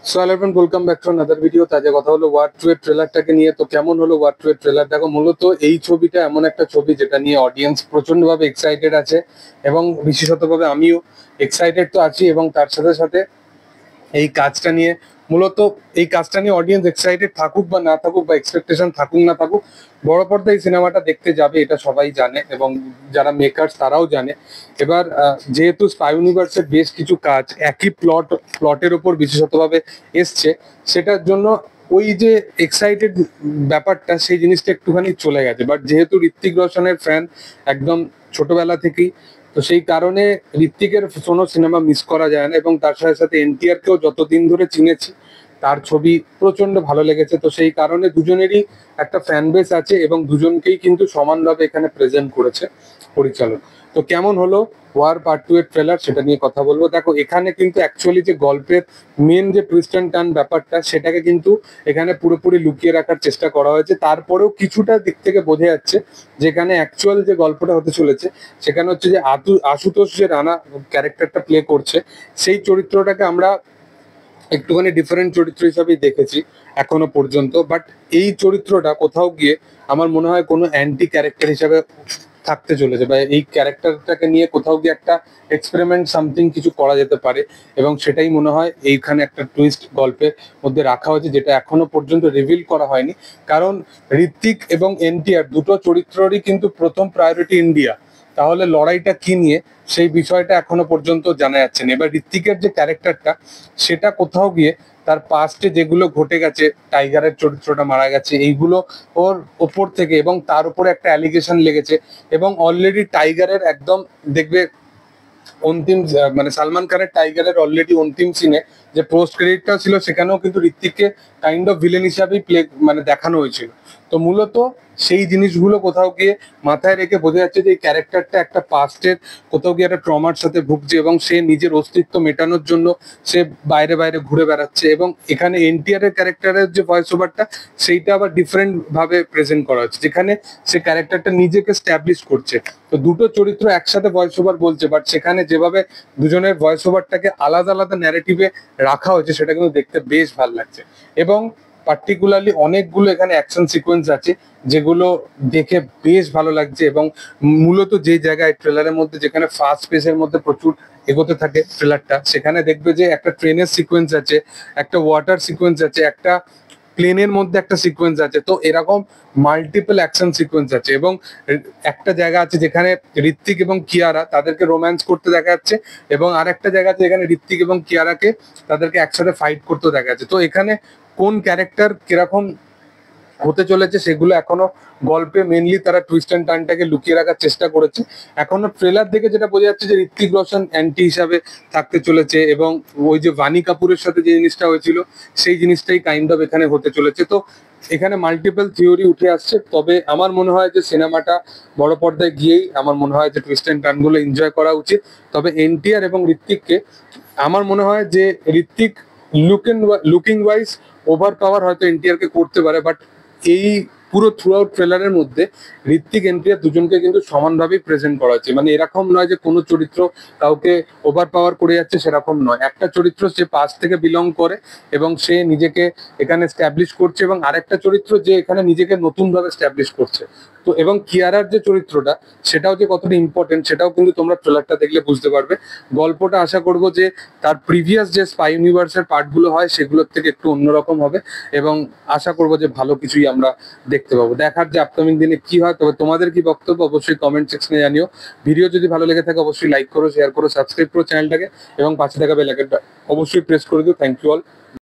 So hello everyone, welcome back to another video. তাজা কথা হলো ওয়ার 2 এর ট্রেলারটাকে নিয়ে। তো কেমন হলো ওয়ার 2 এর ট্রেলার? দেখো, মূলত এই ছবিটা এমন একটা ছবি যেটা নিয়ে অডিয়েন্স প্রচন্ডভাবে এক্সাইটেড আছে, এবং বিশেষতভাবে আমিও এক্সাইটেড তো আছি। এবং তার সাথে সাথে এই কাজটা নিয়ে মূলত এই কাজটা নিয়ে অডিয়েন্স এক্সাইটেড থাকুক বা না থাকুক, বা এক্সপেকটেশন থাকুক না থাকুক, বড় পর্দায় এই সিনেমাটা দেখতে যাবে এটা সবাই জানে, এবং যারা মেকার্স তারাও জানে। এবার যেহেতু স্পাই ইউনিভার্সের বেশ কিছু কাজ একই প্লটের ওপর বিশেষতভাবে এসছে, সেটার জন্য ওই যে এক্সাইটেড ব্যাপারটা, সেই জিনিসটা একটুখানি চলে গেছে। বাট যেহেতু ঋত্বিক রোশনের ফ্যান একদম ছোটবেলা থেকেই, তো সেই কারণে ঋত্বিকের কোনো সিনেমা মিস করা যায় না। এবং তার সাথে সাথে এনটিআর কেও যতদিন ধরে চিনেছি, তার ছবি প্রচন্ড ভালো লেগেছে। তো সেই কারণে দুজনেরই একটা ফ্যান বেস আছে, এবং দুজনকেই কিন্তু সমানভাবে এখানে প্রেজেন্ট করেছে পরিচালক। তো কেমন হলো ওয়ার পার্ট 2 এর ট্রেলার, সেটা নিয়ে কথা বলবো। দেখো, এখানে কিন্তু অ্যাকচুয়ালি যে গল্পের মেন যে টুইস্ট অ্যান্ড টার্ন ব্যাপারটা, সেটাকে কিন্তু এখানে পুরোপুরি লুকিয়ে রাখার চেষ্টা করা হয়েছে। তারপরেও কিছুটা দিক থেকে বোঝা যাচ্ছে যেখানে অ্যাকচুয়াল যে গল্পটা হতে চলেছে, সেখানে হচ্ছে যে আশুতোষ যে রানা ক্যারেক্টারটা প্লে করছে, সেই চরিত্রটাকে আমরা একটুখানি ডিফারেন্ট চরিত্র হিসাবেই দেখেছি এখনো পর্যন্ত। বাট এই চরিত্রটা কোথাও গিয়ে আমার মনে হয় কোনো অ্যান্টি ক্যারেক্টার হিসাবে থাকতে চলেছে, বা এই ক্যারেক্টারটাকে নিয়ে কোথাও গিয়ে একটা এক্সপেরিমেন্ট সামথিং কিছু করা যেতে পারে। এবং সেটাই মনে হয় এইখানে একটা টুইস্ট গল্পের মধ্যে রাখা হয়েছে, যেটা এখনো পর্যন্ত রিভিল করা হয়নি। কারণ ঋত্বিক এবং এনটিআর দুটো চরিত্ররই কিন্তু প্রথম প্রায়োরিটি ইন্ডিয়া। তাহলে লড়াইটা কি নিয়ে, সেই বিষয়টা এখনো পর্যন্ত জানা যাচ্ছে না। এবার ঋত্বিকের যে ক্যারেক্টারটা, সেটা কোথাও গিয়ে তার পাস্টে যেগুলো ঘটে গেছে, টাইগারের চরিত্রটা মারা গেছে, এইগুলো ওর ওপর থেকে, এবং তার উপরে একটা অ্যালিগেশন লেগেছে। এবং অলরেডি টাইগারের একদম দেখবে অন্তিম মানে সালমান খানের টাইগারের অলরেডি অন্তিম সিনে যে পোস্ট ক্রেডিটটা ছিল, সেখানেও কিন্তু ঋত্বিককে কাইন্ড অফ ভিলেন হিসাবেই মানে দেখানো হয়েছিল। তো মূলত সেই জিনিসগুলো কোথাও গিয়ে মাথায় রেখে বোঝা যাচ্ছে যে এই ক্যারেক্টারটা একটা পাস্টের কোথাও গিয়ে একটা ট্রমার সাথে ভুগছে, এবং সে নিজের অস্তিত্ব মেটানোর জন্য সে বাইরে বাইরে ঘুরে বেড়াচ্ছে। এবং এখানে এনটিআর এর ক্যারেক্টারের যে ভয়েস ওভারটা, সেইটা আবার ডিফারেন্ট ভাবে প্রেজেন্ট করা হচ্ছে, যেখানে সে ক্যারেক্টারটা নিজেকে স্ট্যাবলিশ করছে। তো দুটো চরিত্র একসাথে ভয়েস ওভার বলছে, বাট সেখানে যেভাবে দুজনের ভয়েস ওভারটাকে আলাদা আলাদা ন্যারেটিভে রাখা হয়েছে, সেটা কিন্তু দেখতে বেশ ভালো লাগছে। এবং পার্টিকুলারলি অনেকগুলো এখানে অ্যাকশন সিকোয়েন্স আছে, যেগুলো দেখে বেশ ভালো লাগছে। এবং মূলত যে জায়গায় ট্রেলারের মধ্যে, যেখানে ফাস্ট পেসের মধ্যে প্রচুর এগোতে থাকে ট্রেলারটা, সেখানে দেখবে যে একটা ট্রেনের সিকোয়েন্স আছে, একটা ওয়াটার সিকোয়েন্স আছে, একটা প্লেনের মধ্যে একটা সিকোয়েন্স আছে। তো এরকম মাল্টিপল অ্যাকশন সিকোয়েন্স আছে। এবং একটা জায়গা আছে যেখানে ঋত্বিক এবং কিয়ারা তাদেরকে রোম্যান্স করতে দেখা যাচ্ছে, এবং আর একটা জায়গা আছে যেখানে ঋত্বিক এবং কিয়ারাকে তাদেরকে একসাথে ফাইট করতে দেখা যাচ্ছে। তো এখানে কোন ক্যারেক্টার কিরকম হতে চলেছে, সেগুলো এখনো গল্পে মেনলি তারা টুইস্ট অ্যান্ড টার্নটাকে লুকিয়ে রাখার চেষ্টা করেছে। এখনো ট্রেলার দেখে যেটা বোঝা যাচ্ছে যে ঋত্বিক রোশন অ্যান্টি হিসাবে থাকতে চলেছে, এবং ওই যে বানি কাপুরের সাথে যে জিনিসটা হয়েছিল, সেই জিনিসটাই কাইন্ড অফ এখানে হতে চলেছে। তো এখানে মাল্টিপল থিওরি উঠে আসছে। তবে আমার মনে হয় যে সিনেমাটা বড় পর্দায় গিয়েই আমার মনে হয় যে টুইস্ট অ্যান্ড টার্নগুলো এনজয় করা উচিত। তবে এনটিআর এবং ঋত্বিককে আমার মনে হয় যে Hrithik looking wise over power হয়তো এনটিআর কে করতে পারে, বাট এই পুরো থ্রু আউট ট্রেলারের মধ্যে ঋত্বিক এনটিআর দুজনকে কিন্তু সমানভাবেই প্রেজেন্ট করা হচ্ছে। মানে এরকম নয় যে কোনো চরিত্র কাউকে ওভার পাওয়ার করে যাচ্ছে, সেরকম নয়। একটা চরিত্র সে পাস্ট থেকে বিলং করে, এবং সে নিজেকে এখানে স্ট্যাবলিশ করছে, এবং আরেকটা চরিত্র যে এখানে নিজেকে নতুন ভাবে স্ট্যাবলিশ করছে। তো এবং কিয়ারার যে চরিত্রটা, সেটাও যে কতটা ইম্পর্টেন্ট, সেটাও কিন্তু তোমরা ট্রেলারটা দেখলে বুঝতে পারবে। গল্পটা আশা করব যে তার প্রিভিয়াস যে স্পাই ইউনিভার্সের পার্টগুলো হয়, সেগুলোর থেকে একটু অন্যরকম হবে, এবং আশা করব যে ভালো কিছুই আমরা দেখতে পাবো। দেখার যে আপকামিং দিনে কি হয়। তবে তোমাদের কি বক্তব্য অবশ্যই কমেন্ট সেকশনে জানিও। ভিডিও যদি ভালো লেগে থাকে অবশ্যই লাইক করো, শেয়ার করো, সাবস্ক্রাইব করো চ্যানেলটাকে, এবং পাশে থাকা বেল আইকনটা অবশ্যই প্রেস করে দিও। Thank you all.